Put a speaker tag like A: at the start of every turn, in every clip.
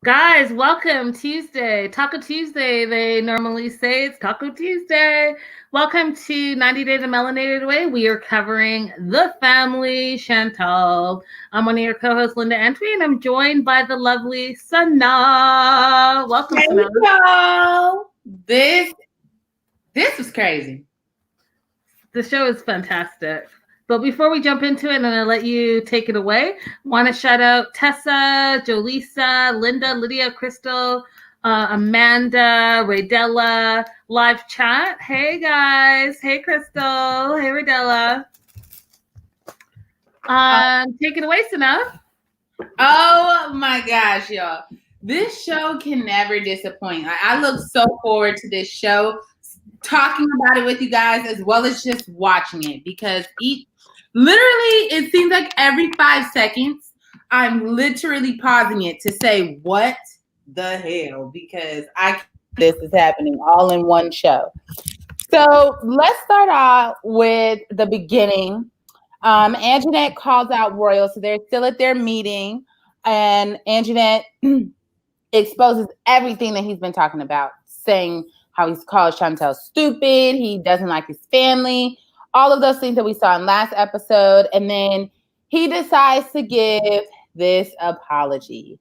A: Guys, welcome Tuesday. Taco Tuesday. They normally say it's Taco Tuesday. Welcome to 90 Days of Melanated Way. We are covering the Family Chantel. I'm one of your co-hosts, Linda Antwi, and I'm joined by the lovely Sana. Welcome,
B: Hey
A: Sana.
B: y'all. This was crazy.
A: The show is fantastic. But before we jump into it, I'm going to let you take it away. Want to shout out Tessa, Jolisa, Linda, Lydia, Crystal, Amanda, Raydella, live chat. Hey guys. Hey Crystal. Hey Raydella. Take it away, Sana.
B: Oh my gosh, y'all. This show can never disappoint. I look so forward to this show, talking about it with you guys, as well as just watching it, because it seems like every 5 seconds, I'm literally pausing it to say, what the hell? Because this is happening all in one show. So let's start out with the beginning. Angenette calls out Royal, so they're still at their meeting, and Angenette exposes everything that he's been talking about, saying how he's called Chantel stupid, he doesn't like his family, all of those things that we saw in last episode, and then he decides to give this apology.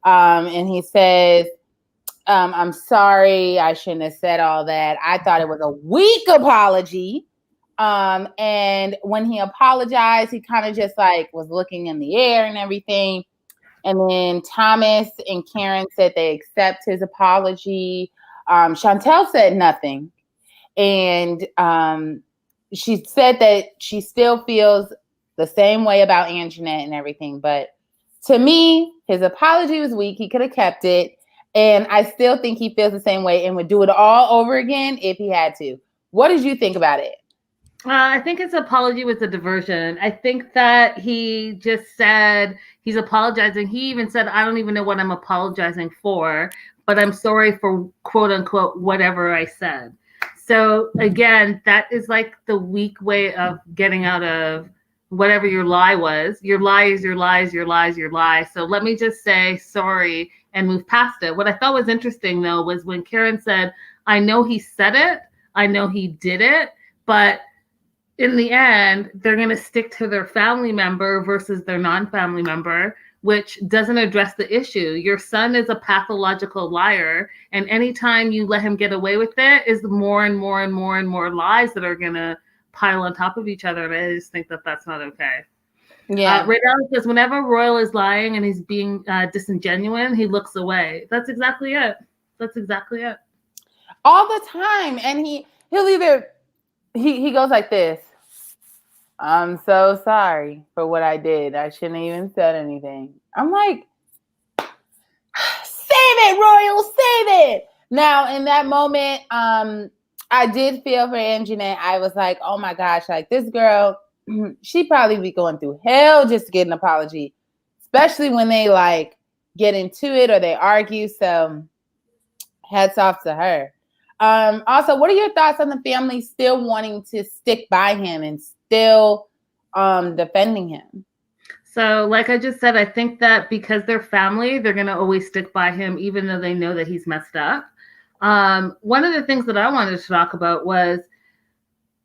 B: And he says, I'm sorry, I shouldn't have said all that. I thought it was a weak apology. And when he apologized, he kind of just like was looking in the air and everything. And then Thomas and Karen said they accept his apology. Chantel said nothing. And she said that she still feels the same way about Angenette and everything. But to me, his apology was weak. He could have kept it. And I still think he feels the same way and would do it all over again if he had to. What did you think about it?
A: I think his apology was a diversion. I think that he just said he's apologizing. He even said, I don't even know what I'm apologizing for, but I'm sorry for quote unquote whatever I said. So again, that is like the weak way of getting out of whatever your lie was. Your lie is your lies, your lies, your lie. So let me just say sorry and move past it. What I thought was interesting though was when Karen said, I know he said it, I know he did it, but in the end, they're going to stick to their family member versus their non-family member, which doesn't address the issue. Your son is a pathological liar, and anytime you let him get away with it is more and more and more and more lies that are going to pile on top of each other, and I just think that that's not okay.
B: Yeah.
A: Raydell says whenever Royal is lying and he's being disingenuous, he looks away. That's exactly it. That's exactly it.
B: All the time. And he'll either he goes like this. I'm so sorry for what I did. I shouldn't have even said anything. I'm like, save it, Royal, save it. Now, in that moment, I did feel for Angenette. I was like, oh my gosh, like this girl, she probably be going through hell just to get an apology, especially when they like get into it or they argue. So hats off to her. Also, what are your thoughts on the family still wanting to stick by him and still defending him?
A: So, like I just said, I think that because they're family, they're going to always stick by him, even though they know that he's messed up. One of the things that I wanted to talk about was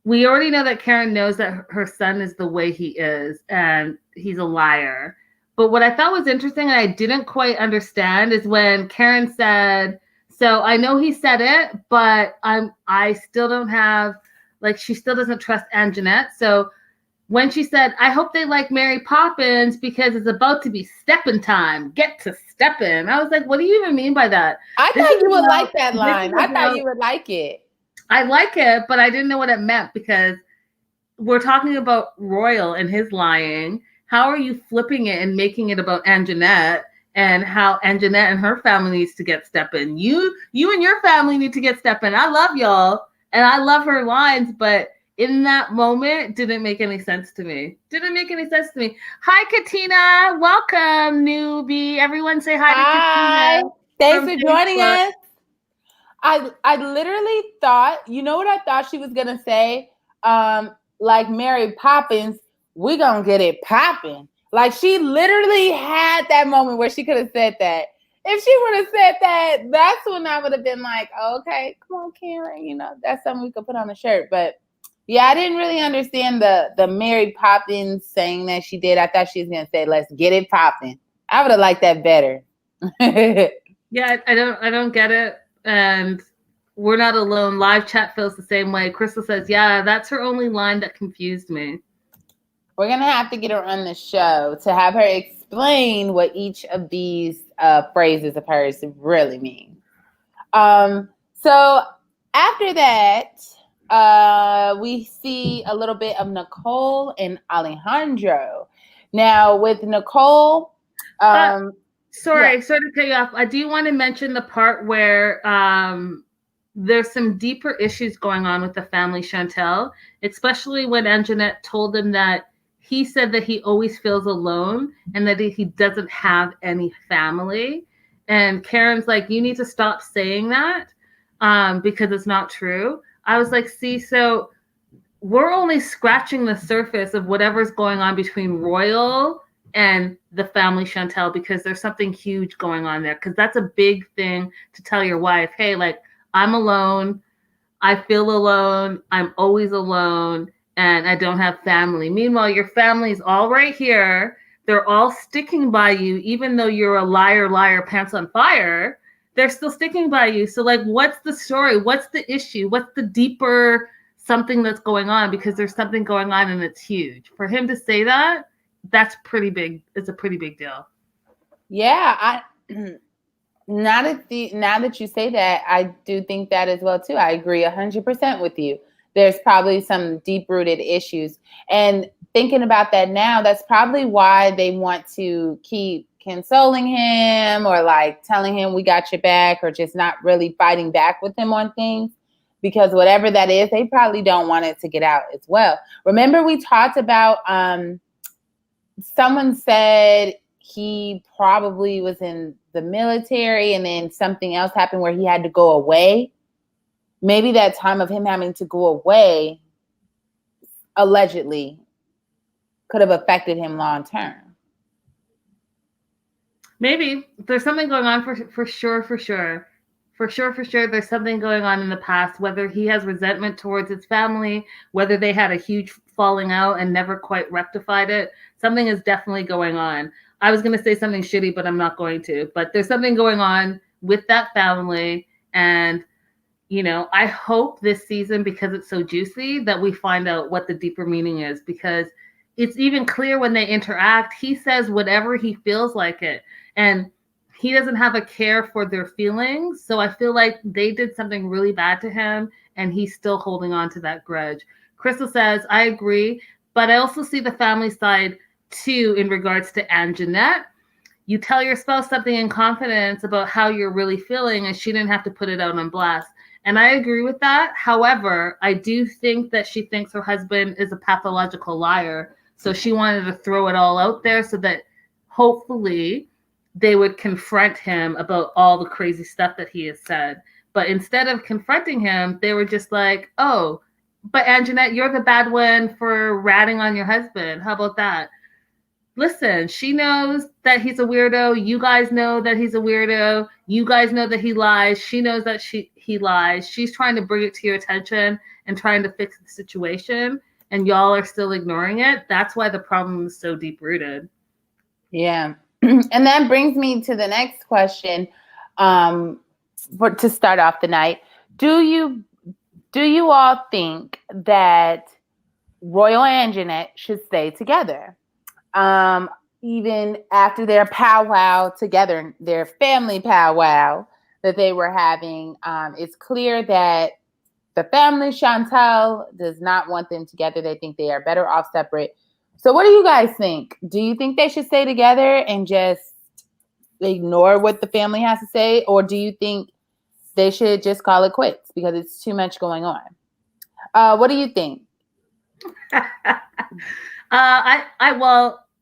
A: we already know that Karen knows that her son is the way he is, and he's a liar. But what I thought was interesting and I didn't quite understand is when Karen said, so I know he said it, but I still don't have, like, she still doesn't trust Angenette. So when she said, I hope they like Mary Poppins because it's about to be stepping time. Get to stepping. I was like, what do you even mean by that?
B: I thought you would like that line. I thought you would like it.
A: I like it, but I didn't know what it meant because we're talking about Royal and his lying. How are you flipping it and making it about Angenette and how Angenette and her family needs to get stepping? You and your family need to get stepping. I love y'all and I love her lines, but in that moment, didn't make any sense to me. Didn't make any sense to me. Hi, Katina. Welcome, newbie. Everyone say hi to Katina.
B: Thanks for joining us. I literally thought, you know what I thought she was going to say? Like Mary Poppins, we going to get it popping. Like she literally had that moment where she could have said that. if she would have said that, that's when I would have been like, okay, come on, Karen. You know, that's something we could put on the shirt. But yeah, I didn't really understand the Mary Poppins saying that she did. I thought she was gonna say, "Let's get it popping." I would have liked that better.
A: Yeah, I don't get it. And we're not alone. Live chat feels the same way. Crystal says, yeah, that's her only line that confused me.
B: We're going to have to get her on the show to have her explain what each of these phrases of hers really mean. So after that, we see a little bit of Nicole and Alejandro. Now with Nicole...
A: sorry to cut you off. I do want to mention the part where there's some deeper issues going on with the family Chantel, especially when Angenette told him that he said that he always feels alone and that he doesn't have any family. And Karen's like, you need to stop saying that because it's not true. I was like, see, so we're only scratching the surface of whatever's going on between Royal and the family Chantel, because there's something huge going on there. Because that's a big thing to tell your wife, hey, like, I'm alone. I feel alone. I'm always alone. And I don't have family. Meanwhile, your family's all right here. They're all sticking by you, even though you're a liar, pants on fire. They're still sticking by you. So, like, what's the story? What's the issue? What's the deeper something that's going on? Because there's something going on and it's huge. For him to say that, that's pretty big. It's a pretty big deal.
B: Yeah, now that you say that, I do think that as well too. I agree 100% with you. There's probably some deep-rooted issues. And thinking about that now, that's probably why they want to keep consoling him or like telling him we got your back, or just not really fighting back with him on things. Because whatever that is, they probably don't want it to get out as well. Remember we talked about someone said he probably was in the military and then something else happened where he had to go away. Maybe that time of him having to go away allegedly could have affected him long term.
A: Maybe there's something going on for sure. There's something going on in the past, whether he has resentment towards his family, whether they had a huge falling out and never quite rectified it. Something is definitely going on. I was going to say something shitty, but I'm not going to. But there's something going on with that family. And, you know, I hope this season, because it's so juicy, that we find out what the deeper meaning is. Because it's even clear when they interact, he says whatever he feels like it. And he doesn't have a care for their feelings. So I feel like they did something really bad to him and he's still holding on to that grudge. Crystal says, I agree, but I also see the family side too in regards to Angenette. You tell your spouse something in confidence about how you're really feeling and she didn't have to put it out on blast. And I agree with that. However, I do think that she thinks her husband is a pathological liar. So she wanted to throw it all out there so that hopefully they would confront him about all the crazy stuff that he has said. But instead of confronting him, they were just like, oh, but Angenette, you're the bad one for ratting on your husband. How about that? Listen, she knows that he's a weirdo. You guys know that he's a weirdo. You guys know that he lies. She knows that he lies. She's trying to bring it to your attention and trying to fix the situation. And y'all are still ignoring it. That's why the problem is so deep-rooted.
B: Yeah. And that brings me to the next question to start off the night. Do you all think that Royal and Angenette should stay together? Even after their powwow together, their family powwow that they were having, it's clear that the family Chantel does not want them together. They think they are better off separate. So what do you guys think? Do you think they should stay together and just ignore what the family has to say? Or do you think they should just call it quits because it's too much going on? What do you think?
A: I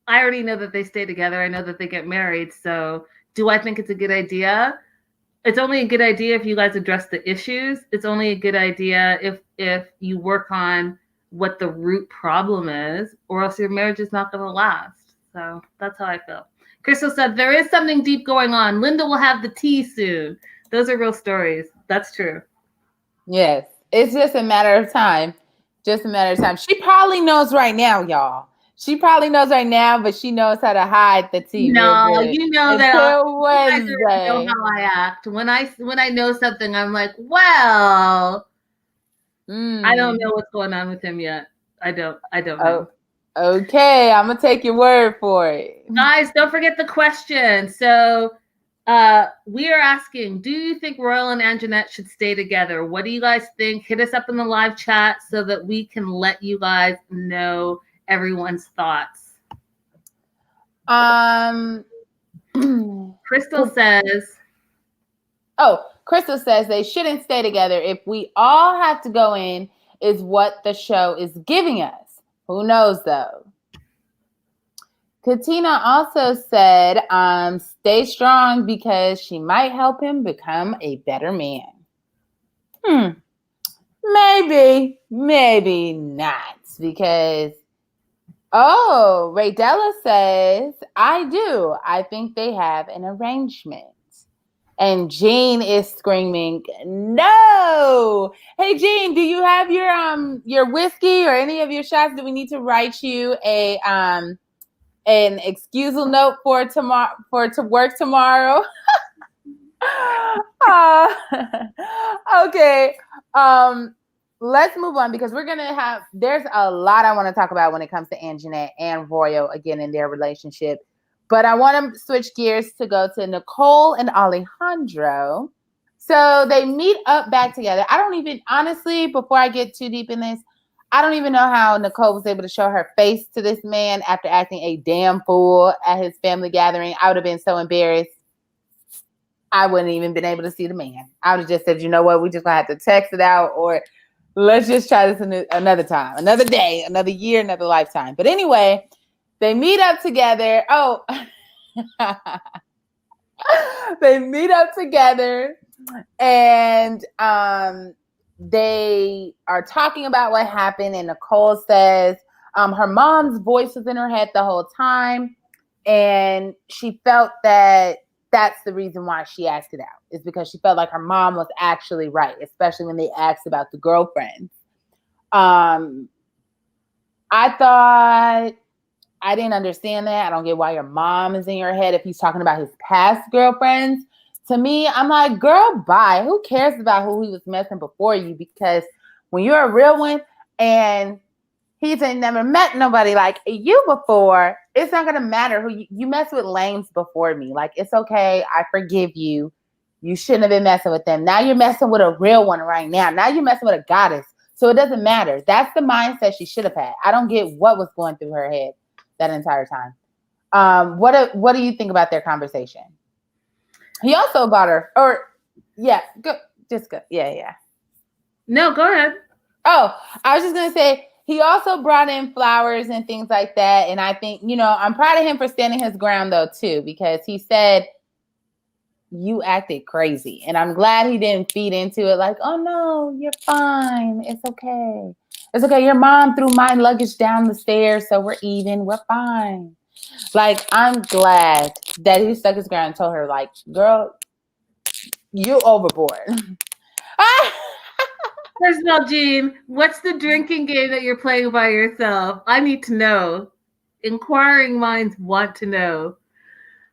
A: already know that they stay together. I know that they get married. So do I think it's a good idea? It's only a good idea if you guys address the issues. It's only a good idea if you work on what the root problem is, or else your marriage is not going to last. So that's how I feel. Crystal said, there is something deep going on. Linda will have the tea soon. Those are real stories. That's true.
B: Yes. It's just a matter of time. Just a matter of time. She probably knows right now, y'all. She probably knows right now, but she knows how to hide the tea real
A: No,
B: good.
A: you know that
B: Until
A: you guys already know
B: Wednesday.
A: how I act. When I know something, I'm like, well, I don't know what's going on with him yet. I don't know.
B: Okay, I'm gonna take your word for it.
A: Guys, don't forget the question. So we are asking, do you think Royal and Angenette should stay together? What do you guys think? Hit us up in the live chat so that we can let you guys know everyone's thoughts. Crystal says,
B: Crystal says they shouldn't stay together. If we all have to go in, is what the show is giving us. Who knows though? Katina also said, stay strong because she might help him become a better man. Maybe not. Because, Raydella says, I do. I think they have an arrangement. And Jean is screaming, no. Hey, Jean, do you have your whiskey or any of your shots? Do we need to write you an excusal note for tomorrow to work tomorrow? Okay. Let's move on because there's a lot I want to talk about when it comes to Angenette and Royal again in their relationship. But I want to switch gears to go to Nicole and Alejandro. So they meet up back together. Honestly, before I get too deep in this, I don't even know how Nicole was able to show her face to this man after acting a damn fool at his family gathering. I would have been so embarrassed. I wouldn't even been able to see the man. I would have just said, you know what, we just gonna have to text it out, or let's just try this another time, another day, another year, another lifetime. But anyway, they meet up together. They meet up together and they are talking about what happened. And Nicole says her mom's voice was in her head the whole time. And she felt that that's the reason why she asked it out, is because she felt like her mom was actually right, especially when they asked about the girlfriends. I thought, I didn't understand that. I don't get why your mom is in your head if he's talking about his past girlfriends. To me, I'm like, girl, bye. Who cares about who he was messing before you? Because when you're a real one and he's never met nobody like you before, it's not going to matter who you mess with lames before me. Like, it's okay. I forgive you. You shouldn't have been messing with them. Now you're messing with a real one right now. Now you're messing with a goddess. So it doesn't matter. That's the mindset she should have had. I don't get what was going through her head that entire time. What do you think about their conversation? He also bought her, Yeah.
A: no, go ahead.
B: Oh, I was just going to say, he also brought in flowers and things like that. And I think, I'm proud of him for standing his ground though, too, because he said, you acted crazy. And I'm glad he didn't feed into it like, oh no, you're fine. It's okay. It's okay. Your mom threw my luggage down the stairs, so we're even. We're fine. Like, I'm glad that he stuck his ground and told her, like, girl, you overboard.
A: First of all, Jean, what's the drinking game that you're playing by yourself? I need to know. Inquiring minds want to know.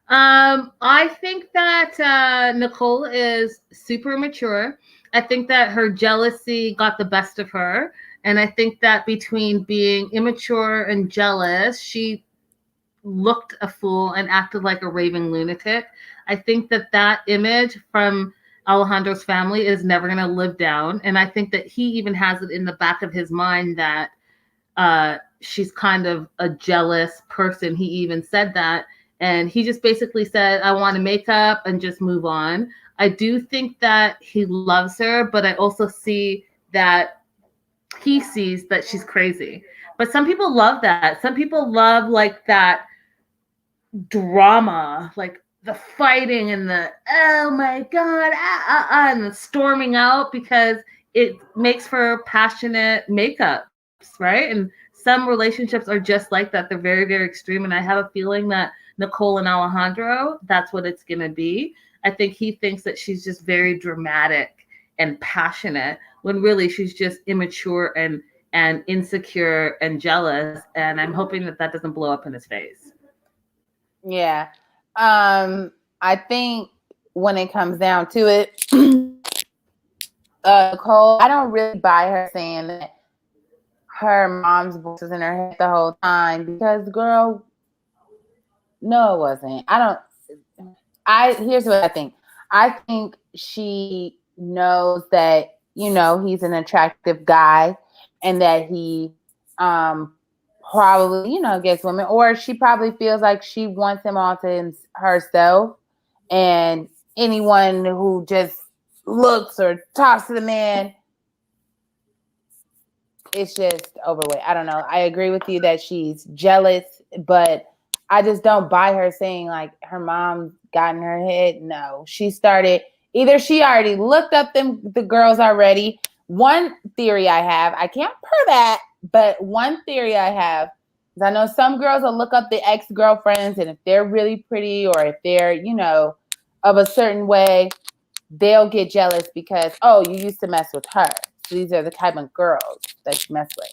A: I think that Nicole is super mature. I think that her jealousy got the best of her. And I think that between being immature and jealous, she looked a fool and acted like a raving lunatic. I think that image from Alejandro's family is never going to live down. And I think that he even has it in the back of his mind that she's kind of a jealous person. He even said that. And he just basically said, I want to make up and just move on. I do think that he loves her, but I also see that he sees that she's crazy. But some people love that. Some people love like that drama, like the fighting and the, oh my God, and the storming out, because it makes for passionate makeups, right? And some relationships are just like that. They're very, very extreme. And I have a feeling that Nicole and Alejandro, that's what it's going to be. I think he thinks that she's just very dramatic and passionate when really she's just immature and insecure and jealous. And I'm hoping that that doesn't blow up in his face.
B: Yeah. I think when it comes down to it, Nicole, I don't really buy her saying that her mom's voice was in her head the whole time, because, girl, no, it wasn't. Here's what I think. I think she knows that, he's an attractive guy, and that he probably, gets women, or she probably feels like she wants him all to herself, and anyone who just looks or talks to the man, it's just overweight. I don't know. I agree with you that she's jealous, but I just don't buy her saying like her mom got in her head. No, she already looked up the girls already. One theory I have, I can't prove that, but one theory I have is I know some girls will look up the ex-girlfriends, and if they're really pretty, or if they're, of a certain way, they'll get jealous because, oh, you used to mess with her. So these are the type of girls that you mess with.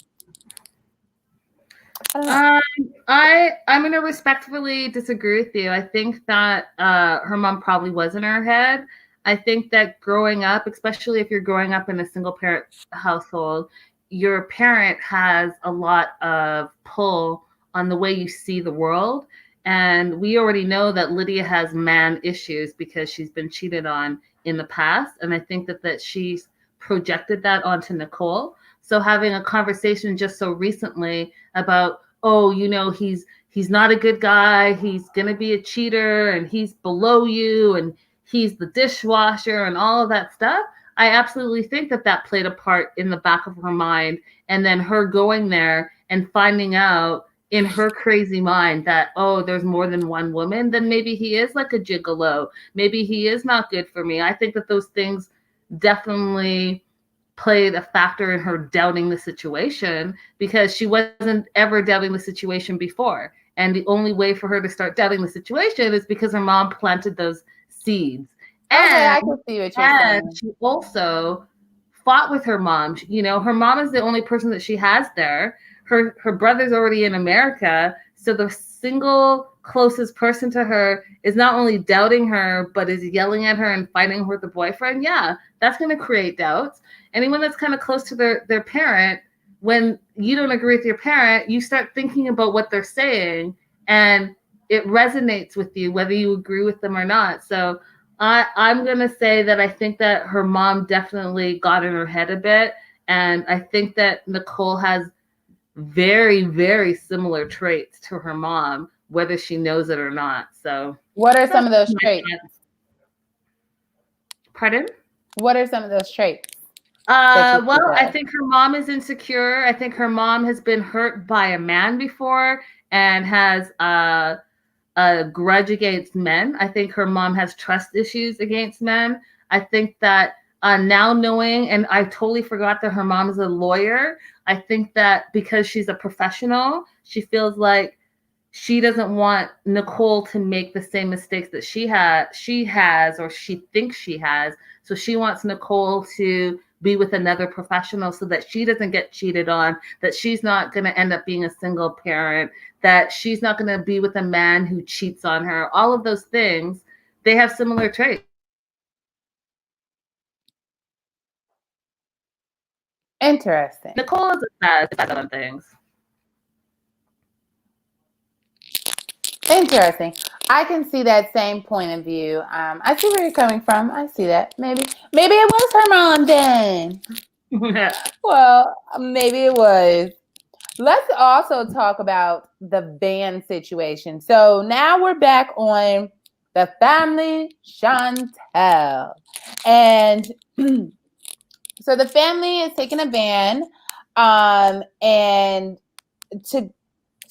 A: I'm going to respectfully disagree with you. I think that her mom probably was in her head. I think that growing up, especially if you're growing up in a single parent household, your parent has a lot of pull on the way you see the world. And we already know that Lydia has man issues because she's been cheated on in the past. And I think that she's projected that onto Nicole. So having a conversation just so recently about, oh, he's not a good guy, he's gonna be a cheater, and he's below you, and he's the dishwasher, and all of that stuff, I absolutely think that played a part in the back of her mind. And then her going there and finding out in her crazy mind that, oh, there's more than one woman, then maybe he is like a gigolo. Maybe he is not good for me. I think that those things definitely played a factor in her doubting the situation, because she wasn't ever doubting the situation before. And the only way for her to start doubting the situation is because her mom planted those seeds.
B: Okay, I can see what you're saying.
A: She also fought with her mom. Her mom is the only person that she has there. Her brother's already in America. So the single closest person to her is not only doubting her, but is yelling at her and fighting with the boyfriend. Yeah, that's going to create doubts. Anyone that's kind of close to their parent, when you don't agree with your parent, you start thinking about what they're saying, and it resonates with you, whether you agree with them or not. So I'm going to say that I think that her mom definitely got in her head a bit. And I think that Nicole has very, very similar traits to her mom, whether she knows it or not. So
B: what are some of those traits?
A: Pardon?
B: What are some of those traits?
A: Well, I think her mom is insecure. I think her mom has been hurt by a man before and has a grudge against men. I think her mom has trust issues against men. I think that now knowing, and I totally forgot that her mom is a lawyer, I think that because she's a professional, she feels like she doesn't want Nicole to make the same mistakes that she has, or she thinks she has. So she wants Nicole to be with another professional so that she doesn't get cheated on, that she's not going to end up being a single parent, that she's not going to be with a man who cheats on her. All of those things, they have similar traits.
B: Interesting.
A: Nicole is bad on things.
B: Interesting. I can see that same point of view. I see where you're coming from. I see that. Maybe it was her mom then. Well, maybe it was. Let's also talk about the van situation. So now we're back on the Family Chantel. And so the family is taking a van,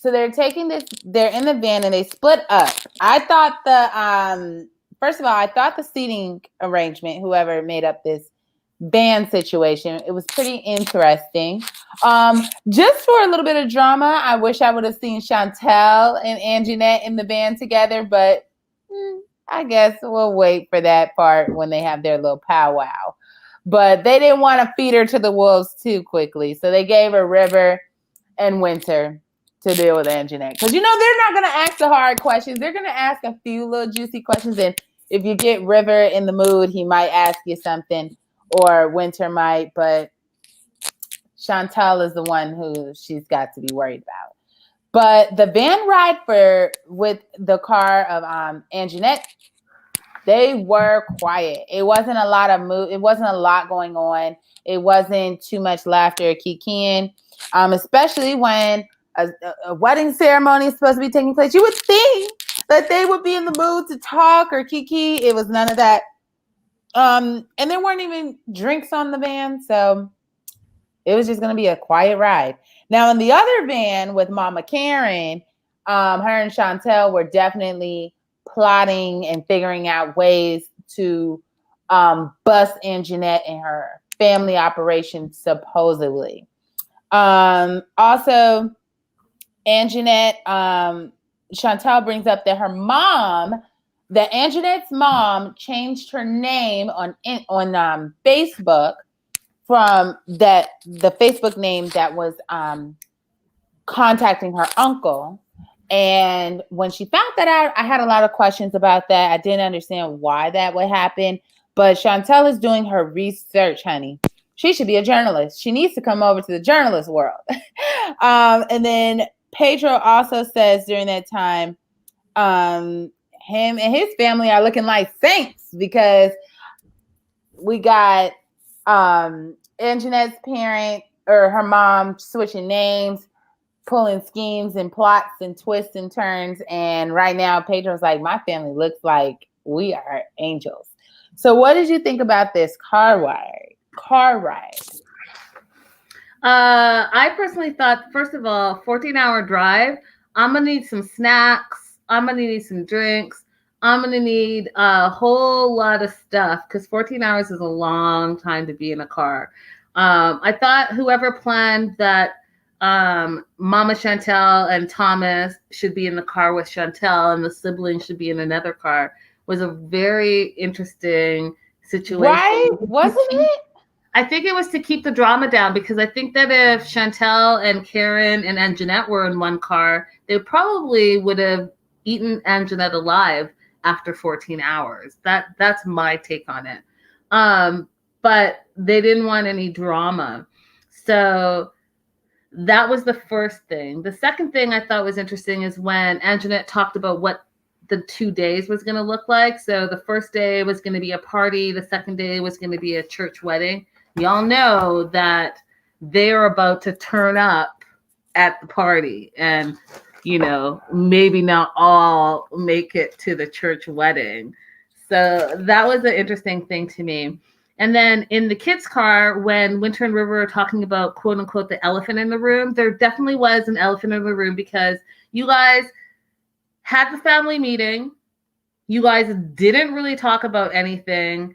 B: so they're taking they're in the van and they split up. I thought first of all, I thought the seating arrangement, whoever made up this van situation. It was pretty interesting. Just for a little bit of drama, I wish I would have seen Chantel and Angenette in the van together, but I guess we'll wait for that part when they have their little powwow. But they didn't want to feed her to the wolves too quickly, so they gave her River and Winter to deal with Angenette. Because, they're not going to ask the hard questions. They're going to ask a few little juicy questions, and if you get River in the mood, he might ask you something, or Winter might, but Chantel is the one who she's got to be worried about. But the van ride with the car of Angenette, they were quiet. It wasn't a lot of it wasn't a lot going on. It wasn't too much laughter or kikiing, especially when a wedding ceremony is supposed to be taking place. You would think that they would be in the mood to talk or kiki. It was none of that. And there weren't even drinks on the van, so it was just going to be a quiet ride. Now, in the other van with Mama Karen, her and Chantel were definitely plotting and figuring out ways to bust Angenette and her family operation, supposedly. Also, Angenette, Chantel brings up that that Angenette's mom changed her name on Facebook from the Facebook name that was contacting her uncle. And when she found that out, I had a lot of questions about that. I didn't understand why that would happen. But Chantel is doing her research, honey. She should be a journalist. She needs to come over to the journalist world. And then Pedro also says during that time, him and his family are looking like saints because we got Angenette's parent or her mom switching names, pulling schemes and plots and twists and turns. And right now, Pedro's like, my family looks like we are angels. So what did you think about this car ride?
A: I personally thought, first of all, 14-hour drive, I'm going to need some snacks. I'm going to need some drinks. I'm going to need a whole lot of stuff because 14 hours is a long time to be in a car. I thought whoever planned that Mama Chantel and Thomas should be in the car with Chantel and the siblings should be in another car was a very interesting situation.
B: Right? Wasn't it?
A: I think it was to keep the drama down because I think that if Chantel and Karen and Angenette were in one car, they probably would have eaten Angenette alive after 14 hours. That's my take on it. But they didn't want any drama. So that was the first thing. The second thing I thought was interesting is when Angenette talked about what the 2 days was going to look like. So the first day was going to be a party. The second day was going to be a church wedding. Y'all know that they're about to turn up at the party and, maybe not all make it to the church wedding. So that was an interesting thing to me. And then in the kids' car, when Winter and River are talking about, quote unquote, the elephant in the room, there definitely was an elephant in the room because you guys had the family meeting. You guys didn't really talk about anything,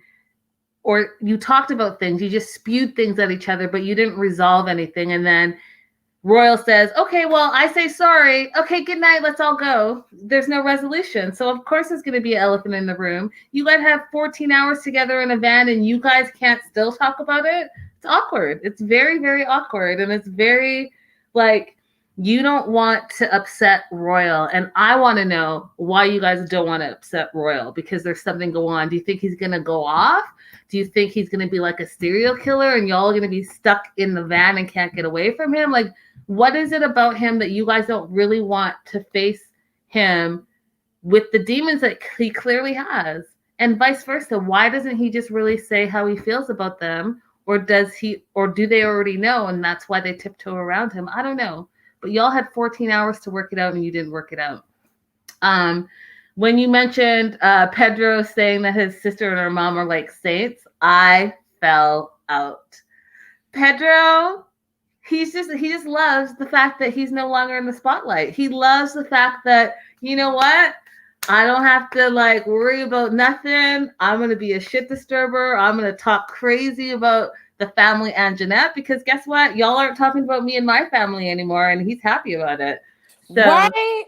A: or you talked about things. You just spewed things at each other, but you didn't resolve anything. And then Royal says, okay, well, I say sorry. Okay, good night. Let's all go. There's no resolution. So, of course, there's going to be an elephant in the room. You guys have 14 hours together in a van and you guys can't still talk about it. It's awkward. It's very, very awkward. And it's very you don't want to upset Royal. And I want to know why you guys don't want to upset Royal because there's something going on. Do you think he's going to go off? Do you think he's going to be like a serial killer and y'all are going to be stuck in the van and can't get away from him? What is it about him that you guys don't really want to face him with the demons that he clearly has? And vice versa. Why doesn't he just really say how he feels about them? Or do they already know and that's why they tiptoe around him? I don't know. But y'all had 14 hours to work it out and you didn't work it out. When you mentioned Pedro saying that his sister and her mom are like saints, I fell out. Pedro, he just loves the fact that he's no longer in the spotlight. He loves the fact that, you know what? I don't have to like worry about nothing. I'm gonna be a shit disturber. I'm gonna talk crazy about the family Angenette because guess what? Y'all aren't talking about me and my family anymore, and he's happy about it. So
B: Right?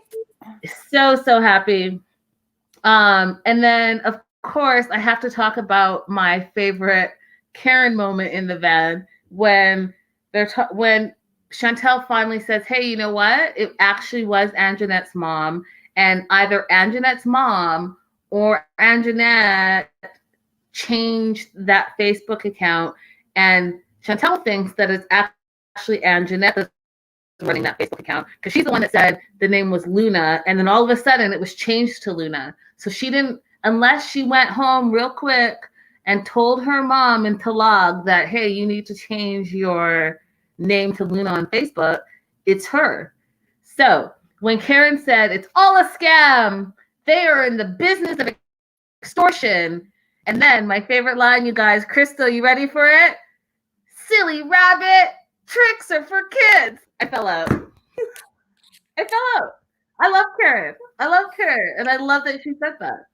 A: so happy. And then of course I have to talk about my favorite Karen moment in the van when when Chantel finally says, "Hey, you know what? It actually was Angenette's mom, and either Angenette's mom or Angenette changed that Facebook account, and Chantel thinks that it's actually Angenette that's running that Facebook account because she's the one that said the name was Luna, and then all of a sudden it was changed to Luna. So she didn't, unless she went home real quick and told her mom in Talag that, hey, you need to change your name to Luna on Facebook, it's her. So when Karen said it's all a scam, they are in the business of extortion. And then my favorite line, you guys, Crystal, you ready for it? Silly rabbit, tricks are for kids. I fell out. I fell out. I love Karen. I love Karen. And I love that she said that.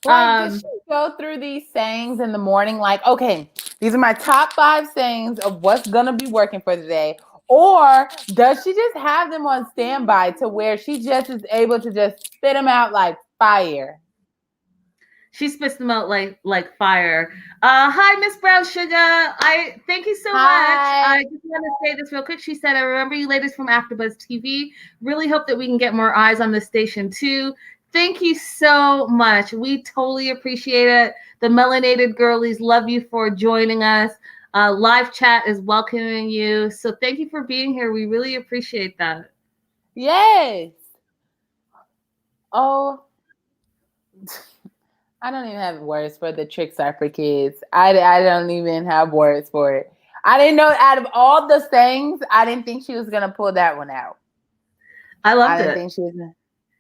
B: Like, did she go through these sayings in the morning? Like, okay, these are my top 5 sayings of what's going to be working for the day. Or does she just have them on standby to where she just is able to just spit them out like fire?
A: She spits them out like fire. Hi, Miss Brown Sugar. I thank you so much.
B: Hi.
A: I just want to say this real quick. She said, "I remember you ladies from AfterBuzz TV. Really hope that we can get more eyes on this station too." Thank you so much. We totally appreciate it. The Melanated girlies love you for joining us. Live chat is welcoming you. So thank you for being here. We really appreciate that.
B: Yes. Oh, I don't even have words for the tricks are for kids. I don't even have words for it. I didn't know out of all the things, I didn't think she was going to pull that one out.
A: I loved
B: I didn't
A: it.
B: think she was going to.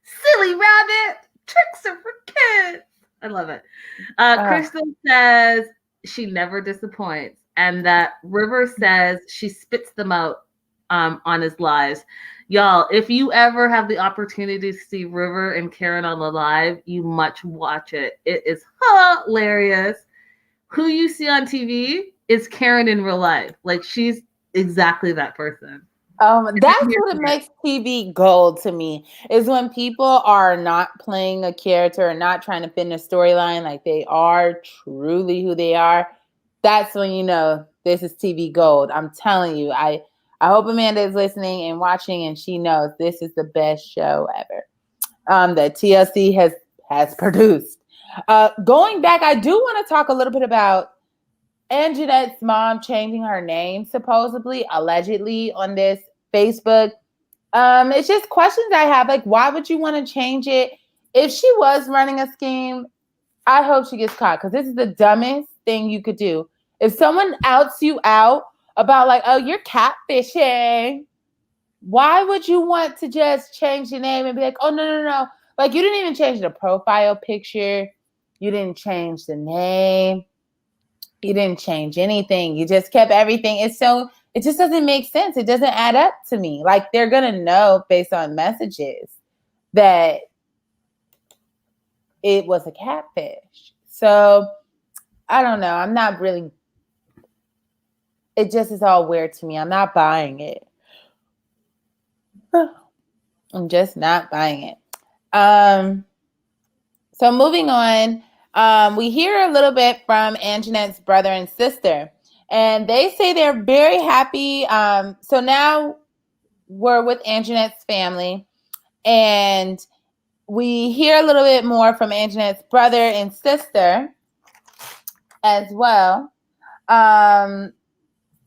A: Silly rabbit, tricks are for kids. I love it. Crystal says she never disappoints, and that River says she spits them out on his lives. Y'all, if you ever have the opportunity to see River and Karen on the live, you must watch it. It is hilarious. Who you see on TV is Karen in real life. Like she's exactly that person.
B: That's what it makes TV gold to me is when people are not playing a character or not trying to fit in a storyline, like they are truly who they are. That's when you know this is TV gold. I'm telling you. I hope Amanda is listening and watching, and she knows this is the best show ever that TLC has produced. Going back, I do want to talk a little bit about Angenette's mom changing her name, supposedly, allegedly, on this Facebook. It's just questions I have. Like, why would you want to change it? If she was running a scheme, I hope she gets caught because this is the dumbest thing you could do. If someone outs you out about like, oh, you're catfishing, why would you want to just change your name and be like, oh, no. Like, you didn't even change the profile picture. You didn't change the name. You didn't change anything. You just kept everything. It just doesn't make sense. It doesn't add up to me. Like they're going to know based on messages that it was a catfish. So I don't know. I'm not really, it just is all weird to me. I'm not buying it. I'm just not buying it. So moving on, we hear a little bit from Angenette's brother and sister, and they say they're very happy. So now we're with Angenette's family, and we hear a little bit more from Angenette's brother and sister as well.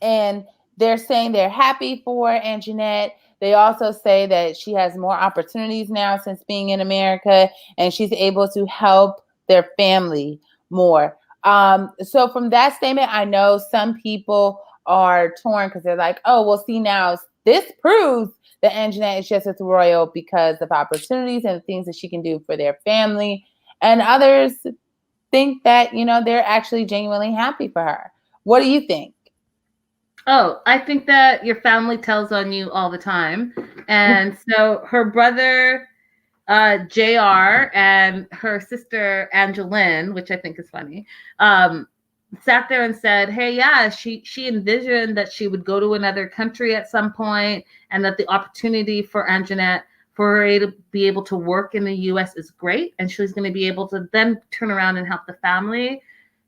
B: And they're saying they're happy for Angenette. They also say that she has more opportunities now since being in America, and she's able to help their family more. So from that statement, I know some people are torn because they're like, oh, well, see, now this proves that Angenette is just as royal because of opportunities and things that she can do for their family. And others think that, they're actually genuinely happy for her. What do you think?
A: Oh, I think that your family tells on you all the time. And so her brother JR and her sister Angeline, which I think is funny, sat there and said, "Hey, yeah, she envisioned that she would go to another country at some point, and that the opportunity for Angenette for her to be able to work in the U.S. is great, and she's going to be able to then turn around and help the family."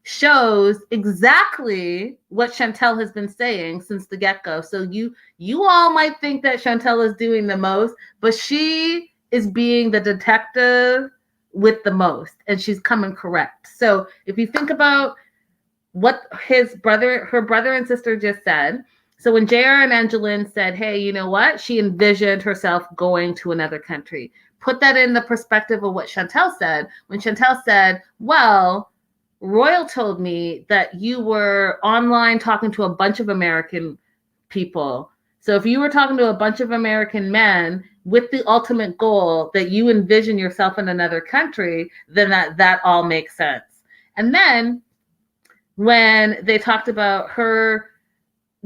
A: Shows exactly what Chantel has been saying since the get-go. So you all might think that Chantel is doing the most, but she is being the detective with the most, and she's coming correct. So if you think about what her brother and sister just said. So when JR and Angeline said, "Hey, you know what?" She envisioned herself going to another country. Put that in the perspective of what Chantel said. When Chantel said, "Well, Royal told me that you were online talking to a bunch of American people. So if you were talking to a bunch of American men with the ultimate goal that you envision yourself in another country, then that all makes sense." And then when they talked about her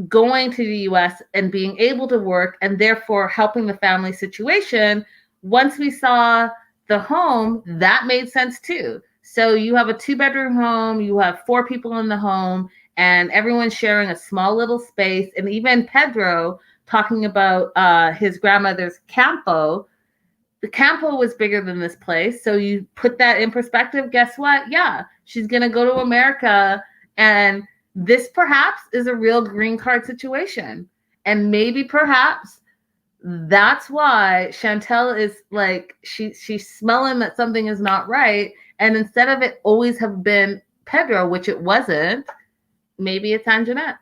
A: going to the US and being able to work and therefore helping the family situation, once we saw the home, that made sense too. So you have a 2-bedroom home, you have 4 people in the home, and everyone's sharing a small little space. And even Pedro talking about his grandmother's campo. The campo was bigger than this place. So you put that in perspective, guess what? Yeah, she's going to go to America, and this perhaps is a real green card situation. And maybe perhaps that's why Chantel is like, she's smelling that something is not right. And instead of it always have been Pedro, which it wasn't, maybe it's Angenette.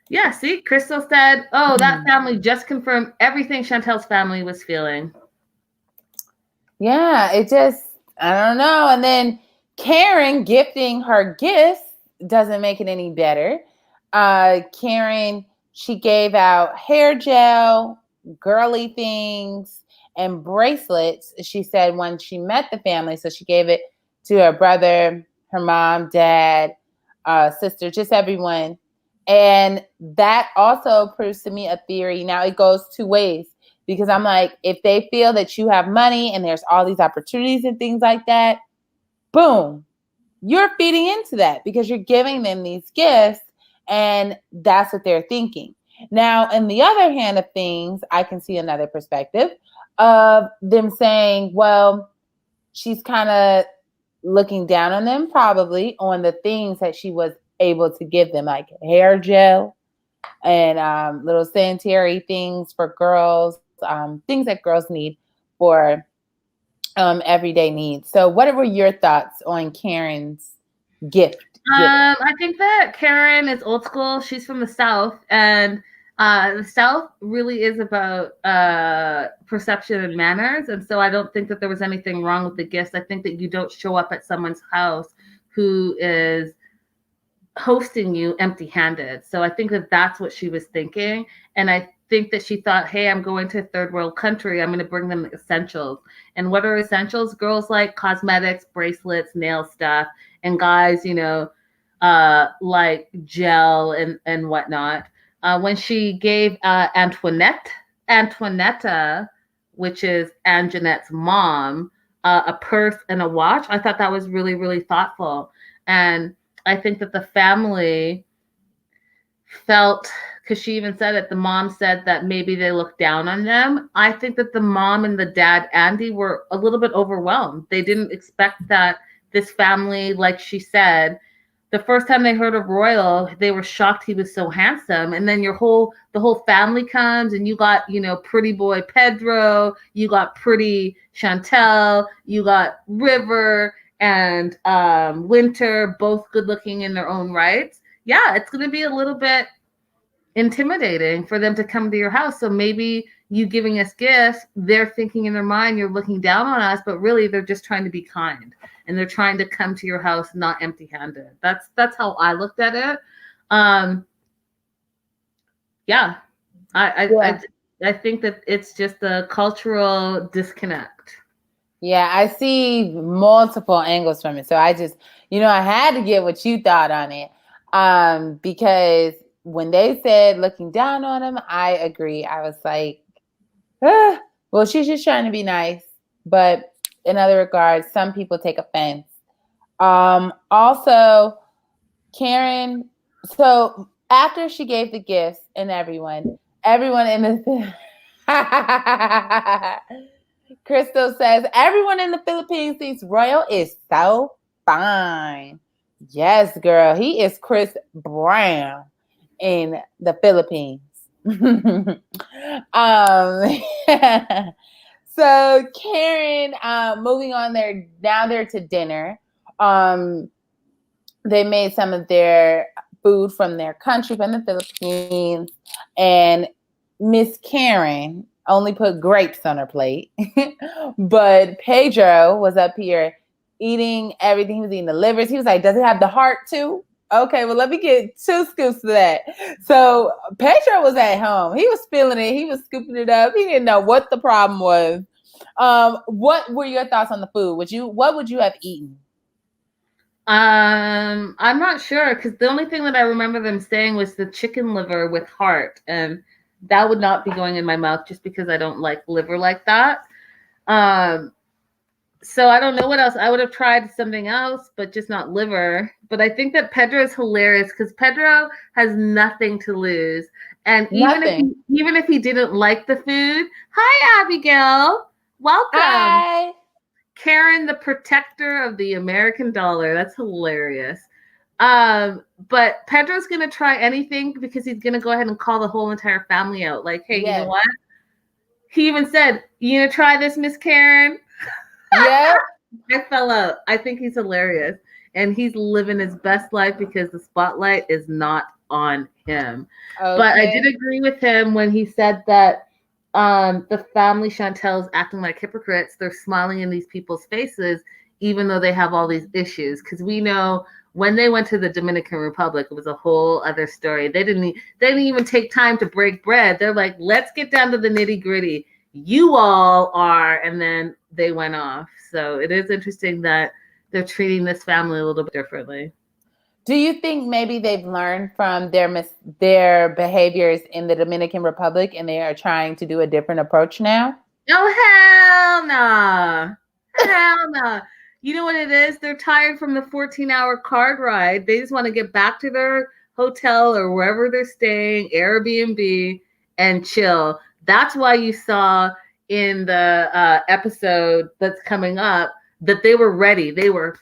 A: Yeah, see, Crystal said, "Oh, that family just confirmed everything Chantel's family was feeling."
B: Yeah, it just, I don't know. And then Karen gifting her gifts doesn't make it any better. Karen, she gave out hair gel, girly things, and bracelets. She said when she met the family, so she gave it to her brother, her mom, dad, sister, just everyone. And that also proves to me a theory. Now it goes 2 ways, because I'm like, if they feel that you have money and there's all these opportunities and things like that, boom, you're feeding into that because you're giving them these gifts, and that's what they're thinking. Now, in the other hand of things, I can see another perspective of them saying, well, she's kind of looking down on them, probably on the things that she was able to give them, like hair gel and little sanitary things for girls, things that girls need for everyday needs. So what were your thoughts on Karen's gift?
A: I think that Karen is old school. She's from the South, and the South really is about perception and manners. And so I don't think that there was anything wrong with the gifts. I think that you don't show up at someone's house who is hosting you empty-handed. So I think that that's what she was thinking. And I think that she thought, hey, I'm going to a third world country. I'm going to bring them essentials. And what are essentials? Girls like cosmetics, bracelets, nail stuff, and guys, like gel and whatnot. When she gave Antoinetta, which is Angenette's mom, a purse and a watch, I thought that was really, really thoughtful. And I think that the family felt, because she even said it, the mom said that maybe they looked down on them. I think that the mom and the dad, Andy, were a little bit overwhelmed. They didn't expect that this family, like she said, the first time they heard of Royal, they were shocked he was so handsome. And then the whole family comes, and you got, pretty boy Pedro, you got pretty Chantel, you got River and Winter, both good looking in their own rights. Yeah, it's going to be a little bit intimidating for them to come to your house. So maybe you giving us gifts, they're thinking in their mind you're looking down on us, but really they're just trying to be kind, and they're trying to come to your house not empty-handed. That's how I looked at it. Yeah, I think that it's just a cultural disconnect.
B: Yeah, I see multiple angles from it. So I just, I had to get what you thought on it. Because when they said looking down on him, I agree. I was like, Well, she's just trying to be nice, but in other regards, some people take offense. Also, Karen. So after she gave the gifts and everyone in the Crystal says everyone in the Philippines thinks Royal is so fine. Yes, girl, he is Chris Brown in the Philippines. um, so Karen, moving on there, now they're to dinner. They made some of their food from their country, from the Philippines, and Miss Karen only put grapes on her plate. But Pedro was up here eating everything. He was eating the livers. He was like, does it have the heart too? Okay, well, let me get 2 scoops of that. So Pedro was at home. He was feeling it. He was scooping it up. He didn't know what the problem was. What were your thoughts on the food? What would you have eaten?
A: I'm not sure, because the only thing that I remember them saying was the chicken liver with heart, and that would not be going in my mouth just because I don't like liver like that. So I don't know what else. I would have tried something else, but just not liver. But I think that Pedro is hilarious because Pedro has nothing to lose. And even if he didn't like the food, hi Abigail, welcome.
B: Hi.
A: Karen, the protector of the American dollar. That's hilarious. But Pedro's gonna try anything because he's gonna go ahead and call the whole entire family out. Like, hey, yes. You know what? He even said, "You gonna try this, Miss Karen?"
B: Yeah.
A: I fell out. I think he's hilarious, and he's living his best life because the spotlight is not on him. Okay. But I did agree with him when he said that the family Chantel is acting like hypocrites. They're smiling in these people's faces, even though they have all these issues. Because we know when they went to the Dominican Republic, it was a whole other story. They didn't even take time to break bread. They're like, let's get down to the nitty gritty. You all are, and then they went off. So it is interesting that they're treating this family a little bit differently.
B: Do you think maybe they've learned from their behaviors in the Dominican Republic and they are trying to do a different approach now?
A: Oh, hell no. Hell no. You know what it is? They're tired from the 14-hour car ride. They just want to get back to their hotel or wherever they're staying, Airbnb, and chill. That's why you saw in the episode that's coming up that they were ready. They were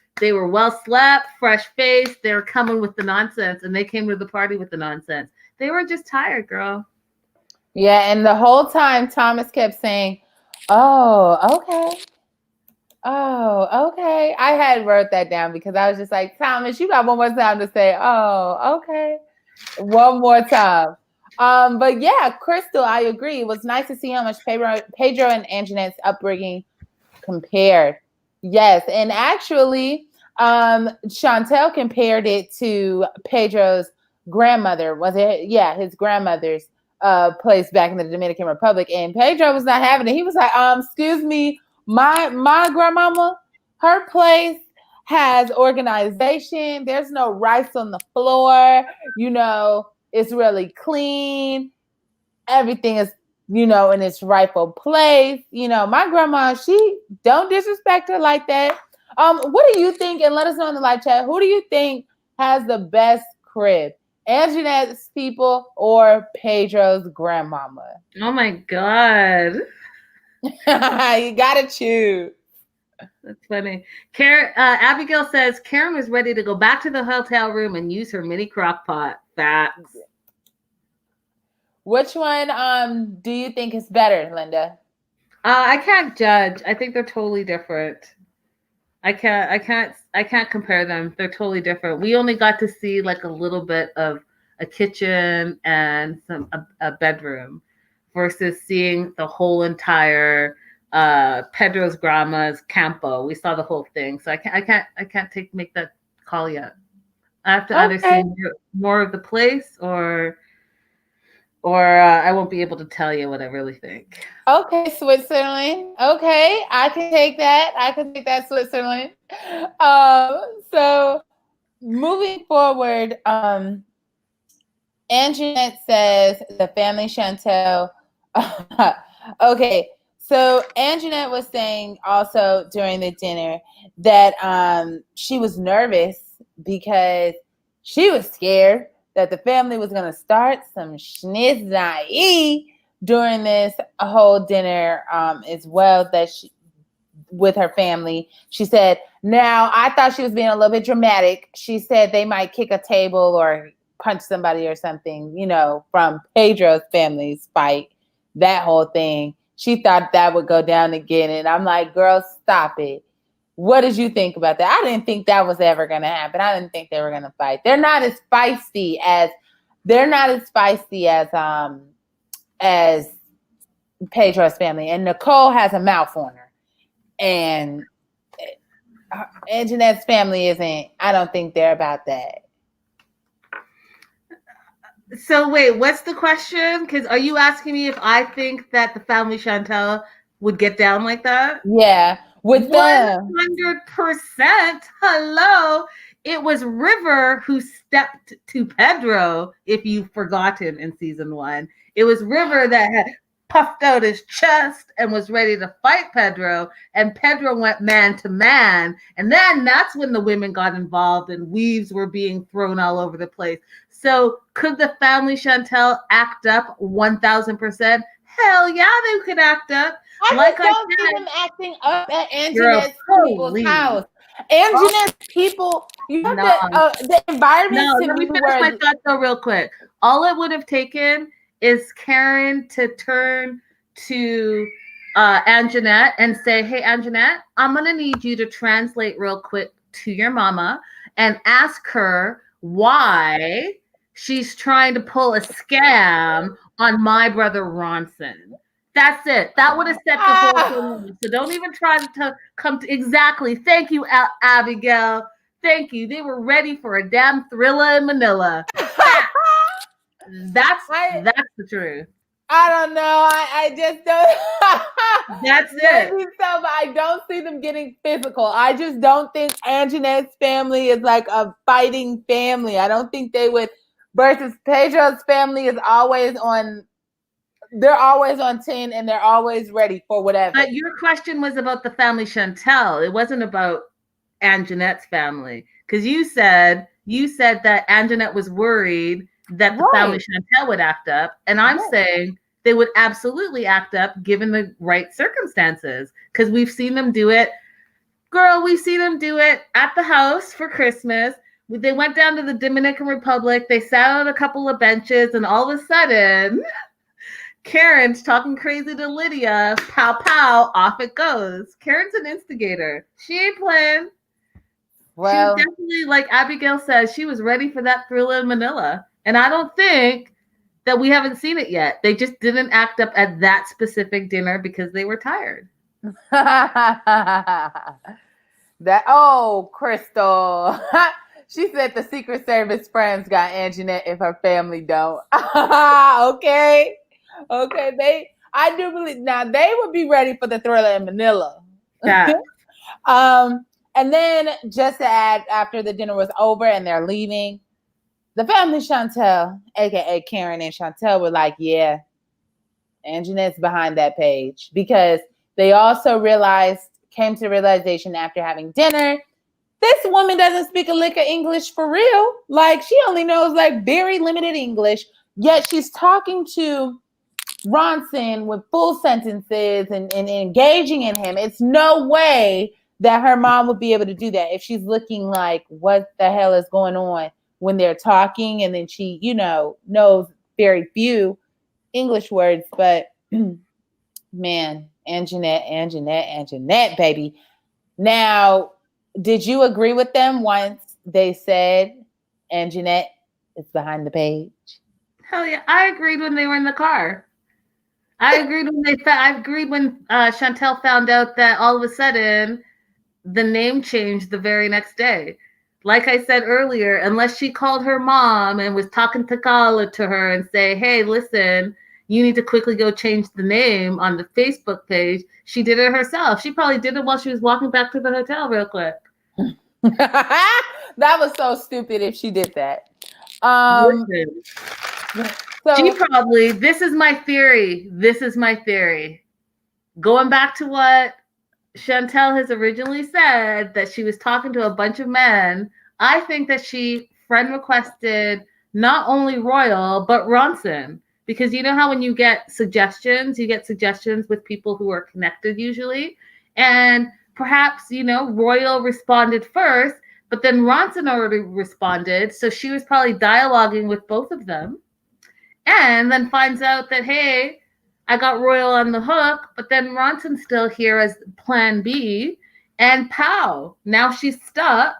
A: well slept, fresh faced. They were coming with the nonsense, and they came to the party with the nonsense. They were just tired, girl.
B: Yeah, and the whole time Thomas kept saying, "Oh, okay. Oh, okay." I had wrote that down because I was just like, Thomas, you got one more time to say, "Oh, okay." One more time. But yeah, Crystal, I agree. It was nice to see how much Pedro and Angenette's upbringing compared. Yes, and actually, Chantel compared it to Pedro's grandmother. Was it? Yeah, his grandmother's place back in the Dominican Republic, and Pedro was not having it. He was like, excuse me, my grandmama, her place has organization. There's no rice on the floor. You know, it's really clean. Everything is, you know, in its rightful place. You know, my grandma, she don't disrespect her like that. What do you think? And let us know in the live chat. Who do you think has the best crib? Angenette's people or Pedro's grandmama?
A: Oh my God.
B: You gotta choose.
A: That's funny. Karen, Abigail says Karen was ready to go back to the hotel room and use her mini crock pot. Facts.
B: Which one do you think is better, Linda?
A: I can't judge. I think they're totally different. I can't compare them. They're totally different. We only got to see like a little bit of a kitchen and a bedroom versus seeing the whole entire Pedro's grandma's campo. We saw the whole thing. So I can't make that call yet. I have to either see more of the place or I won't be able to tell you what I really think.
B: Okay, Switzerland. Okay, I can take that, Switzerland. So moving forward, Angenette says the family Chantel. Okay, So Angenette was saying also during the dinner that she was nervous because she was scared that the family was going to start some schnitzai during this whole dinner as well, that she, with her family. She said, now I thought she was being a little bit dramatic. She said they might kick a table or punch somebody or something, you know, from Pedro's family's fight, that whole thing. She thought that would go down again. And I'm like, girl, stop it. What did you think about that? I didn't think that was ever going to happen. I didn't think they were going to fight. They're not as feisty as Pedro's family. And Nicole has a mouth on her. And Angenette's family isn't, I don't think they're about that.
A: So wait, what's the question? Because are you asking me if I think that the family Chantel would get down like that?
B: Yeah, with
A: 100%. Hello. It was River who stepped to Pedro, if you've forgotten, in season 1. It was River that had puffed out his chest and was ready to fight Pedro, and Pedro went man to man. And then that's when the women got involved and weaves were being thrown all over the place. So could the family Chantel act up 1,000%? Hell yeah, they could act up.
B: I don't see them acting up at Angenette's people's house. Angenette's people, you know, the environment.
A: No, let me finish my thought though real quick. All it would have taken is Karen to turn to Angenette and say, hey, Angenette, I'm going to need you to translate real quick to your mama and ask her why she's trying to pull a scam on my brother Ronson. That's it. That would have set the whole thing. So don't even try to come to exactly. Thank you, Abigail. Thank you. They were ready for a damn thriller in Manila. That's the truth.
B: I don't know. I just don't.
A: That's it.
B: So, but I don't see them getting physical. I just don't think Angenette's family is like a fighting family. I don't think they would. Versus Pedro's family is always on. They're always on 10 and they're always ready for whatever.
A: But your question was about the family Chantel. It wasn't about Angenette's family, because you said that Angenette was worried that the family Chantel would act up, and I'm saying they would absolutely act up given the right circumstances, because we've seen them do it. Girl, we've seen them do it at the house for Christmas. They went down to the Dominican Republic. They sat on a couple of benches, and all of a sudden, Karen's talking crazy to Lydia. Pow, pow, off it goes. Karen's an instigator. She ain't playing.
B: Well,
A: she was definitely, like Abigail says, she was ready for that thriller in Manila. And I don't think that we haven't seen it yet. They just didn't act up at that specific dinner because they were tired.
B: Crystal. She said the Secret Service friends got Angenette if her family don't. Okay. I do believe now they would be ready for the thriller in Manila.
A: Yeah.
B: And then just to add, after the dinner was over and they're leaving, the family Chantel, aka Karen and Chantel, were like, yeah, Angenette's behind that page, because they also came to the realization after having dinner, this woman doesn't speak a lick of English for real. Like, she only knows like very limited English, yet she's talking to Ronson with full sentences and engaging in him. It's no way that her mom would be able to do that if she's looking like, what the hell is going on when they're talking, and then she, knows very few English words. But man, Angenette, baby. Now, did you agree with them once they said Angenette is behind the page?
A: Hell yeah, I agreed when they were in the car. I agreed when Chantel found out that all of a sudden the name changed the very next day. Like I said earlier, unless she called her mom and was talking Tagalog to her and say, hey, listen, you need to quickly go change the name on the Facebook page. She did it herself. She probably did it while she was walking back to the hotel real quick.
B: That was so stupid if she did that.
A: She probably, this is my theory. going back to what Chantel has originally said, that she was talking to a bunch of men, I think that she friend requested not only Royal, but Ronson. Because you know how when you get suggestions with people who are connected usually. And perhaps, Royal responded first, but then Ronson already responded. So she was probably dialoguing with both of them. And then finds out that, hey, I got Royal on the hook, but then Ronson's still here as plan B. And pow, now she's stuck.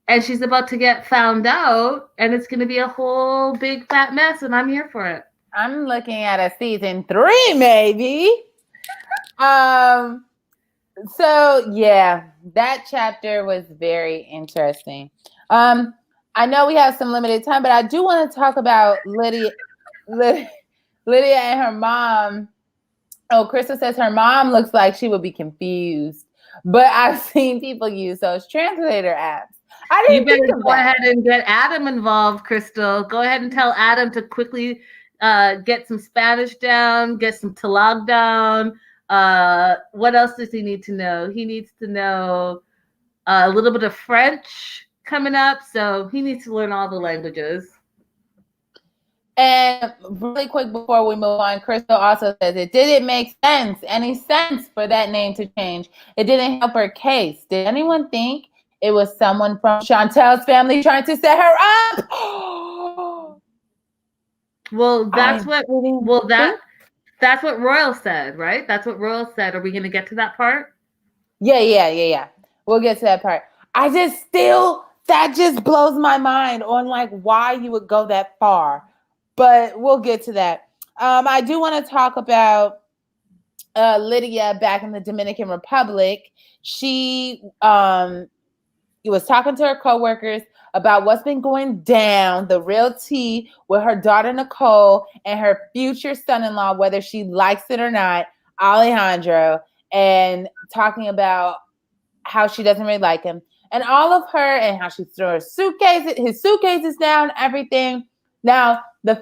A: And she's about to get found out. And it's going to be a whole big fat mess. And I'm here for it.
C: I'm looking at a season 3, maybe. So yeah, that chapter was very interesting. I know we have some limited time, but I do want to talk about Lydia and her mom. Oh, Crystal says her mom looks like she would be confused, but I've seen people use those translator apps. I didn't think of that.
A: Go ahead and get Adam involved, Crystal. Go ahead and tell Adam to quickly get some Spanish down, get some Tagalog down. What else does he need to know? He needs to know a little bit of French coming up, so he needs to learn all the languages.
C: And really quick before we move on, Crystal also says it didn't make any sense for that name to change. It didn't help her case. Did anyone think it was someone from Chantel's family trying to set her up?
A: Well, that's what Royal said, right? That's what Royal said. Are we going to get to that part?
C: Yeah. We'll get to that part. That just blows my mind on like why you would go that far. But we'll get to that. I do want to talk about Lydia back in the Dominican Republic. She was talking to her coworkers about what's been going down, the real tea with her daughter Nicole and her future son-in-law, whether she likes it or not, Alejandro, and talking about how she doesn't really like him. And all of her and how she threw his suitcases down, everything. Now, the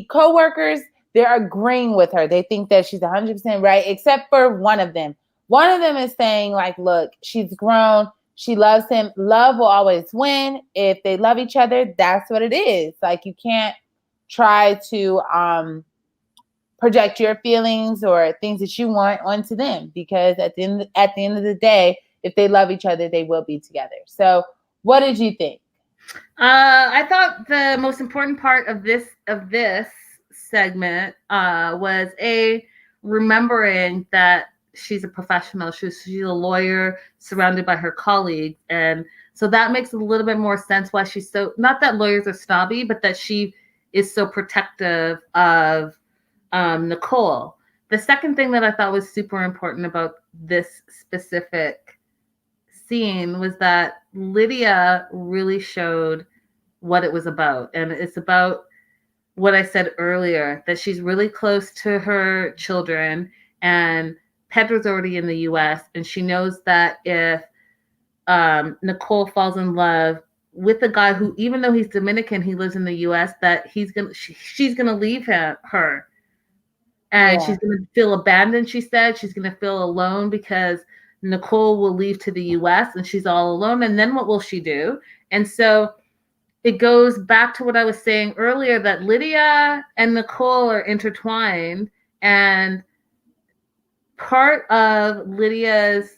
C: coworkers, they're agreeing with her. They think that she's 100% right, except for one of them. One of them is saying, like, look, she's grown. She loves him. Love will always win. If they love each other, that's what it is. Like, you can't try to project your feelings or things that you want onto them, because at the end of the day, if they love each other, they will be together. So what did you think?
A: I thought the most important part of this segment was remembering that she's a professional. She's a lawyer surrounded by her colleagues. And so that makes a little bit more sense why she's so, not that lawyers are snobby, but that she is so protective of Nicole. The second thing that I thought was super important about this specific scene was that Lydia really showed what it was about. And it's about what I said earlier, that she's really close to her children, and Pedro's already in the US, and she knows that if Nicole falls in love with a guy who, even though he's Dominican, he lives in the US, that she's gonna leave her. And she's gonna feel abandoned, she said. She's gonna feel alone because Nicole will leave to the US and she's all alone. And then what will she do? And so it goes back to what I was saying earlier, that Lydia and Nicole are intertwined. And part of Lydia's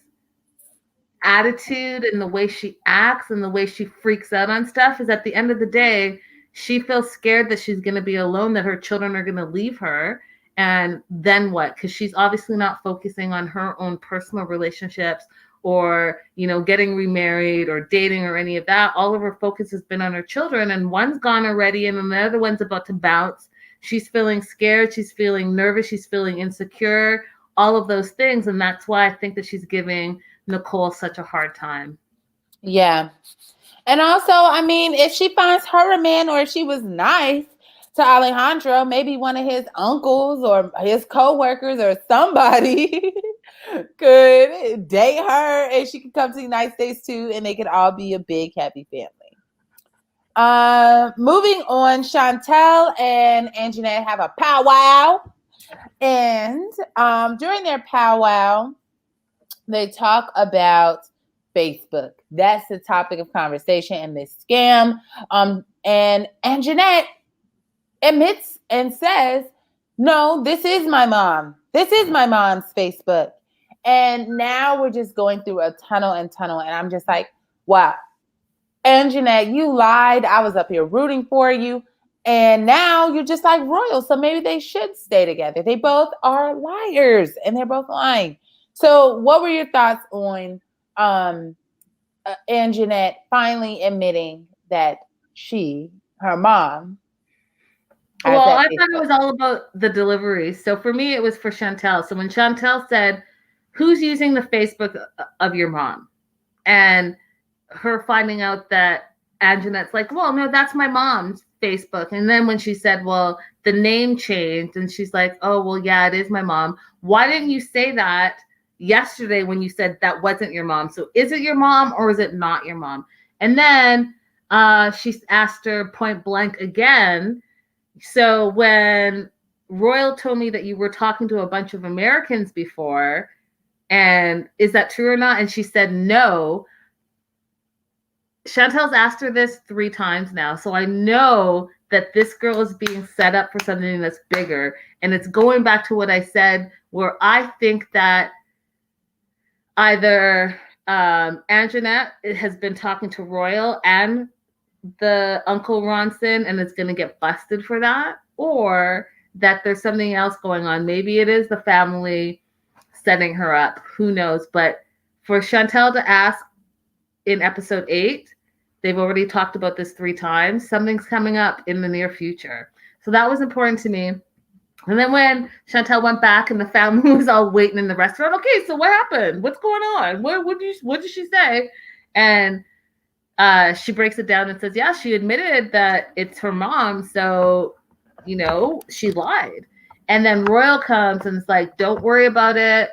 A: attitude and the way she acts and the way she freaks out on stuff is, at the end of the day, she feels scared that she's going to be alone, that her children are going to leave her. And then what? Because she's obviously not focusing on her own personal relationships or, getting remarried or dating or any of that. All of her focus has been on her children, and one's gone already and the other one's about to bounce. She's feeling scared. She's feeling nervous. She's feeling insecure, all of those things. And that's why I think that she's giving Nicole such a hard time.
C: Yeah. And also, if she finds her a man, or if she was nice to Alejandro, maybe one of his uncles or his co-workers or somebody could date her, and she could come to the United States too, and they could all be a big happy family. Moving on, Chantel and Angenette have a powwow. And during their powwow, they talk about Facebook. That's the topic of conversation and this scam. And Angenette admits and says, no, this is my mom. This is my mom's Facebook. And now we're just going through a tunnel. And I'm just like, wow, Angenette, you lied. I was up here rooting for you. And now you're just like Royal. So maybe they should stay together. They both are liars and they're both lying. So what were your thoughts on Angenette finally admitting that her mom,
A: well, I thought it was all about the delivery. So for me, it was for Chantel. So when Chantel said, who's using the Facebook of your mom? And her finding out that Angenette's like, well, no, that's my mom's Facebook. And then when she said, well, the name changed, and she's like, oh, well, yeah, it is my mom. Why didn't you say that yesterday when you said that wasn't your mom? So is it your mom or is it not your mom? And then she asked her point blank again. So when Royal told me that you were talking to a bunch of Americans before, and is that true or not? And she said no. Chantel's asked her this 3 times now. So I know that this girl is being set up for something that's bigger. And it's going back to what I said, where I think that either Angenette has been talking to Royal and the Uncle Ronson and is going to get busted for that, or that there's something else going on. Maybe it is the family setting her up. Who knows? But for Chantel to ask in episode 8, they've already talked about this 3 times. Something's coming up in the near future. So that was important to me. And then when Chantel went back and the family was all waiting in the restaurant, okay, so what happened? What's going on? What did she say? And she breaks it down and says, yeah, she admitted that it's her mom. So, she lied. And then Royal comes and is like, don't worry about it.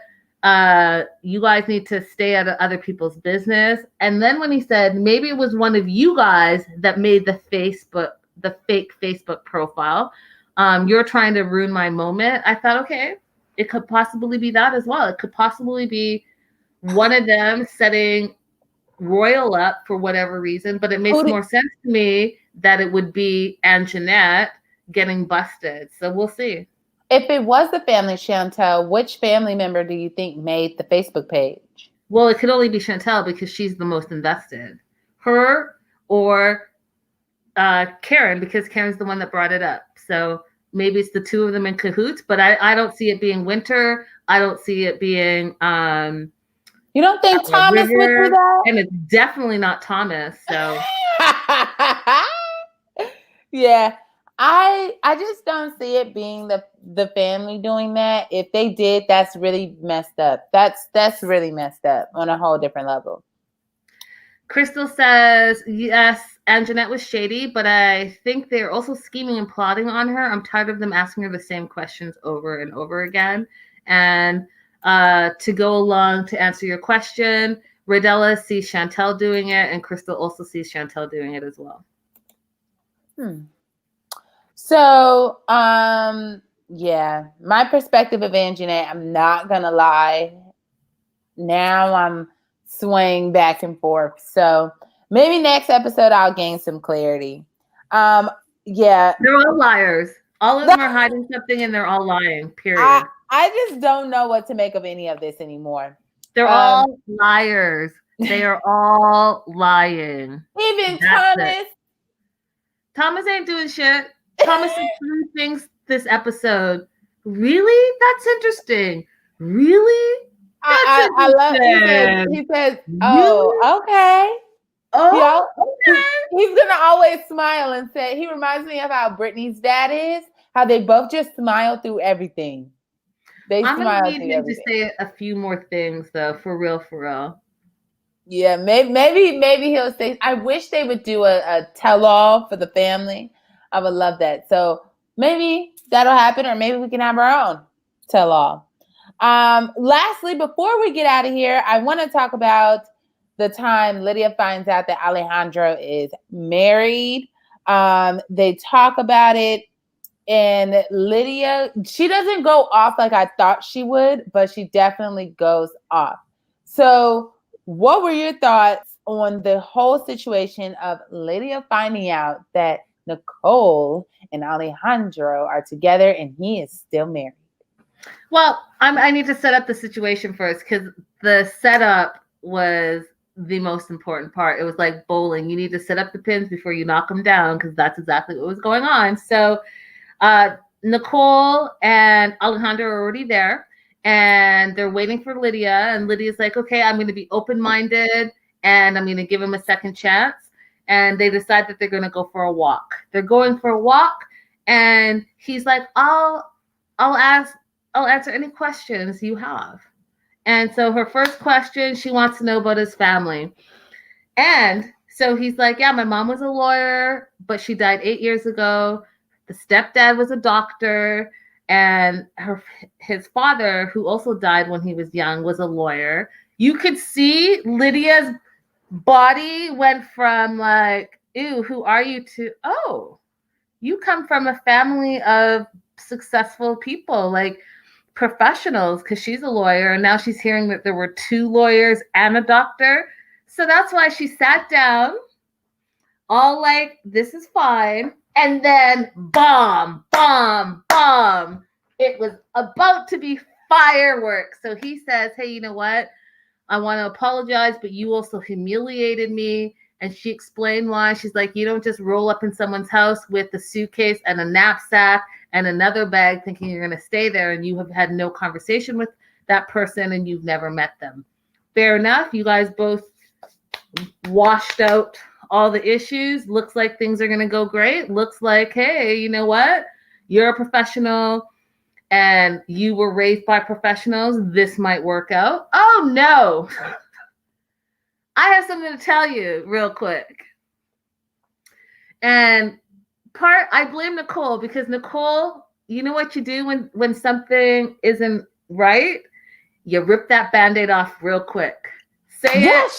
A: You guys need to stay out of other people's business. And then when he said, maybe it was one of you guys that made the fake Facebook profile. You're trying to ruin my moment. I thought, okay, it could possibly be that as well. It could possibly be one of them setting Royal up for whatever reason, but it makes more sense to me that it would be Angenette getting busted. So we'll see.
C: If it was the family, Chantel, which family member do you think made the Facebook page?
A: Well, it could only be Chantel because she's the most invested. Her or Karen, because Karen's the one that brought it up. So maybe it's the 2 of them in cahoots, but I don't see it being Winter. I don't see it being
C: you don't think Thomas would do that?
A: And it's definitely not Thomas. So
C: yeah. I just don't see it being the family doing that. If they did, that's really messed up. That's really messed up on a whole different level.
A: Crystal says, yes, Angenette was shady, but I think they're also scheming and plotting on her. I'm tired of them asking her the same questions over and over again. And to go along to answer your question, Radella sees Chantel doing it, and Crystal also sees Chantel doing it as well.
C: So, yeah, my perspective of Angenette, I'm not going to lie. Now I'm swaying back and forth. So maybe next episode I'll gain some clarity. Yeah.
A: They're all liars. All of them are hiding something and they're all lying, period.
C: I just don't know what to make of any of this anymore.
A: They're all liars. They are all lying.
C: Even Thomas.
A: Thomas ain't doing shit. Thomas did 3 things this episode. Really? That's interesting. Really? That's
C: I love it. He says, oh, really? Okay.
A: Oh, okay.
C: He's going to always smile and say, he reminds me of how Brittany's dad is, how they both just smile through everything.
A: I'm going to need him to say a few more things, though, for real.
C: Yeah, maybe he'll say, I wish they would do a tell-all for the family. I would love that. So maybe that'll happen, or maybe we can have our own tell-all. Lastly, before we get out of here, I want to talk about the time Lydia finds out that Alejandro is married. They talk about it And Lydia, she doesn't go off like I thought she would, but she definitely goes off. So what were your thoughts on the whole situation of Lydia finding out that Nicole and Alejandro are together and he is still married?
A: Well, I need to set up the situation first because the setup was the most important part. It was like bowling. You need to set up the pins before you knock them down because that's exactly what was going on. So Nicole and Alejandro are already there and they're waiting for Lydia. And Lydia's like, okay, I'm going to be open-minded and I'm going to give him a second chance. And they decide that they're going to go for a walk. They're going for a walk and he's like, I'll answer any questions you have. And so her first question, she wants to know about his family. And so he's like, yeah, my mom was a lawyer, but she died 8 years ago. The stepdad was a doctor. And his father, who also died when he was young, was a lawyer. You could see Lydia's body went from like, ew, who are you, to, oh, you come from a family of successful people, like professionals, because she's a lawyer. And now she's hearing that there were 2 lawyers and a doctor. So that's why she sat down, all like, this is fine. And then bomb, bomb, bomb. It was about to be fireworks. So he says, hey, you know what? I want to apologize, but you also humiliated me. And she explained why. She's like, you don't just roll up in someone's house with a suitcase and a knapsack and another bag thinking you're going to stay there and you have had no conversation with that person and you've never met them. Fair enough. You guys both washed out all the issues. Looks like things are going to go great. Looks like, hey, you know what? You're a professional and you were raised by professionals. This might work out. Oh, no. I have something to tell you real quick. And I blame Nicole because Nicole, you know what you do when something isn't right? You rip that Band-Aid off real quick. Say it.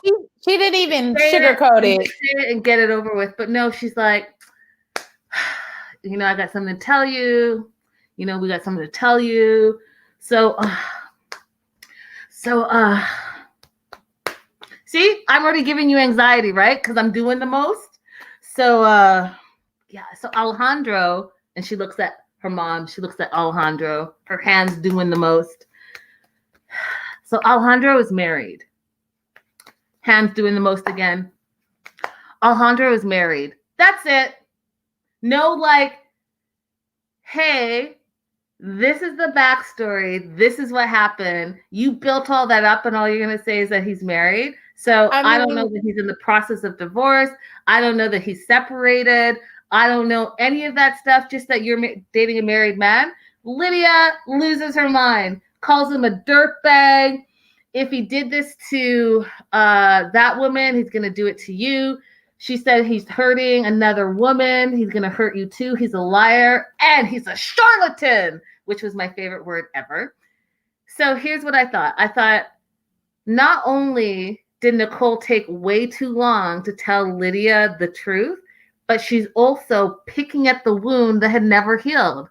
C: She didn't even sugarcoat it.
A: Say it and get it over with. But no, she's like, you know, I got something to tell you. You know, we got something to tell you. So see, I'm already giving you anxiety, right? Because I'm doing the most. So, yeah. So Alejandro, and she looks at her mom. She looks at Alejandro. Her hand's doing the most. So Alejandro is married. Hands doing the most again. Alejandro is married. That's it. No, like, hey, this is the backstory. This is what happened. You built all that up, and all you're going to say is that he's married. So I don't know that he's in the process of divorce. I don't know that he's separated. I don't know any of that stuff, just that you're dating a married man. Lydia loses her mind, calls him a dirtbag. If he did this to that woman, he's going to do it to you. She said he's hurting another woman. He's going to hurt you too. He's a liar and he's a charlatan, which was my favorite word ever. So here's what I thought. I thought not only did Nicole take way too long to tell Lydia the truth, but she's also picking at the wound that had never healed.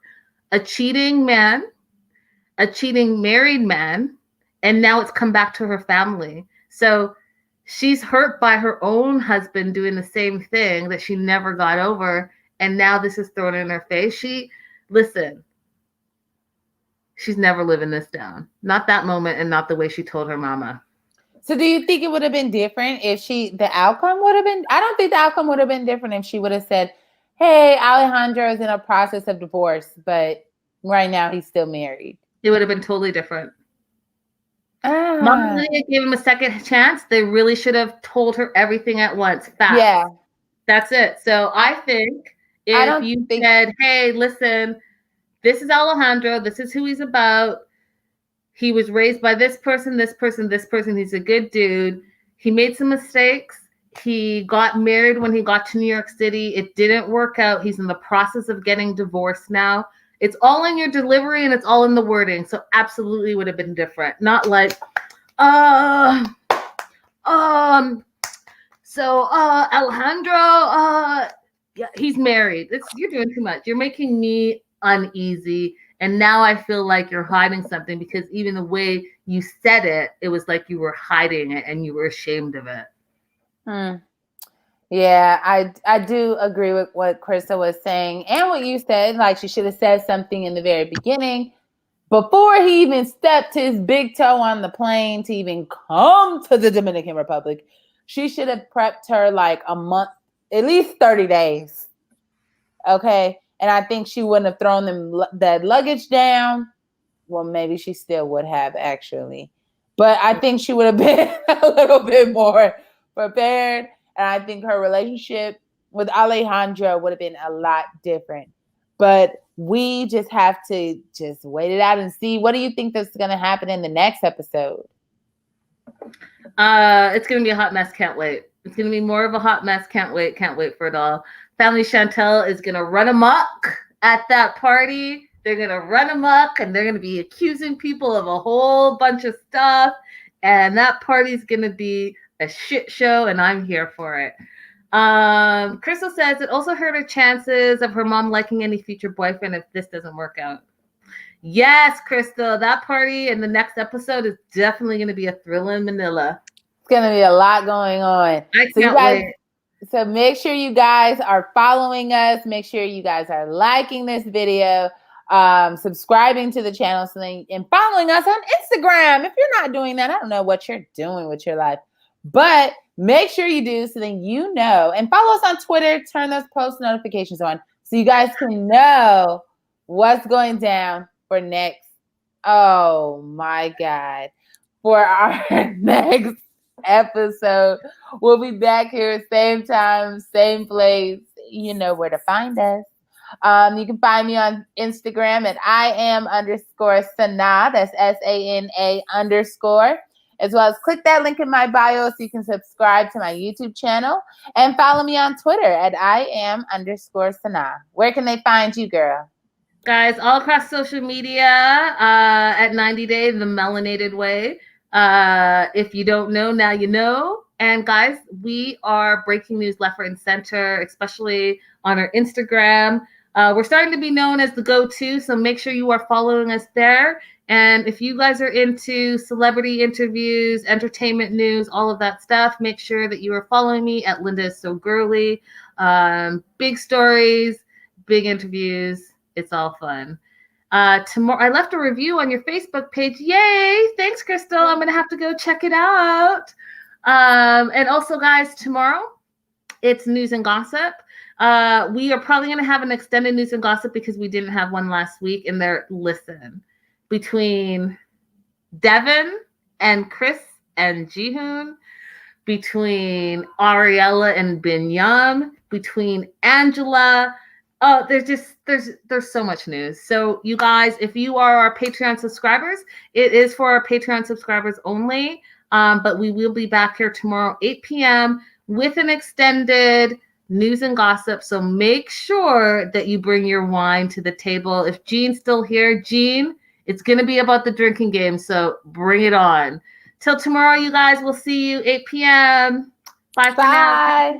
A: A cheating man, a cheating married man, and now it's come back to her family. So she's hurt by her own husband doing the same thing that she never got over. And now this is thrown in her face. She's never living this down. Not that moment and not the way she told her mama.
C: So do you think it would have been different if the outcome would have been, I don't think the outcome would have been different if she would have said, hey, Alejandro is in a process of divorce, but right now he's still married.
A: It would have been totally different. Mama Lydia gave him a second chance. They really should have told her everything at once. Fast. Yeah. That's it. So I think if you said, hey, listen, this is Alejandro. This is who he's about. He was raised by this person, this person, this person. He's a good dude. He made some mistakes. He got married when he got to New York City. It didn't work out. He's in the process of getting divorced now. It's all in your delivery and it's all in the wording. So absolutely would have been different. Not like, Alejandro, yeah, he's married. You're doing too much. You're making me uneasy. And now I feel like you're hiding something because even the way you said it, it was like you were hiding it and you were ashamed of it.
C: Yeah, I do agree with what Krista was saying and what you said. Like, she should have said something in the very beginning before he even stepped his big toe on the plane to even come to the Dominican Republic. She should have prepped her like a month, at least 30 days. Okay. And I think she wouldn't have thrown that luggage down. Well, maybe she still would have, actually. But I think she would have been a little bit more prepared. And I think her relationship with Alejandro would have been a lot different. But we just have to just wait it out and see. What do you think that's going to happen in the next episode?
A: It's going to be a hot mess. Can't wait. It's going to be more of a hot mess. Can't wait. Can't wait for it all. Family Chantel is going to run amok at that party. They're going to run amok and they're going to be accusing people of a whole bunch of stuff. And that party's going to be a shit show, and I'm here for it. Crystal says it also hurt her chances of her mom liking any future boyfriend if this doesn't work out. Yes, Crystal, that party in the next episode is definitely going to be a thrill in Manila.
C: It's going to be a lot going on.
A: I can't wait.
C: So make sure you guys are following us. Make sure you guys are liking this video, subscribing to the channel, and following us on Instagram. If you're not doing that, I don't know what you're doing with your life. But make sure you do so then you know. And follow us on Twitter. Turn those post notifications on so you guys can know what's going down for next. Oh, my God. For our next episode. We'll be back here same time, same place. You know where to find us. You can find me on Instagram at Iam_Sana. That's SANA_. As well as click that link in my bio so you can subscribe to my YouTube channel and follow me on Twitter at Iam_Sana. Where can they find you, girl?
A: Guys, all across social media at 90 Day, the Melanated Way. If you don't know, now you know. And guys, we are breaking news left, right, and center, especially on our Instagram. We're starting to be known as the go-to, so make sure you are following us there. And if you guys are into celebrity interviews, entertainment news, all of that stuff, make sure that you are following me at Linda is So Girly. Big stories, big interviews. It's all fun. Tomorrow, I left a review on your Facebook page. Yay! Thanks, Crystal. I'm gonna have to go check it out. And also, guys, tomorrow it's news and gossip. We are probably gonna have an extended news and gossip because we didn't have one last week. And listen, between Devin and Chris and Jihoon, between Ariella and Binyam, between Angela. Oh, there's so much news. So you guys, if you are our Patreon subscribers, it is for our Patreon subscribers only. But we will be back here tomorrow, 8 p.m. with an extended news and gossip. So make sure that you bring your wine to the table. If Jean's still here, Jean, it's going to be about the drinking game. So bring it on. Till tomorrow, you guys. We'll see you 8 p.m. Bye for now.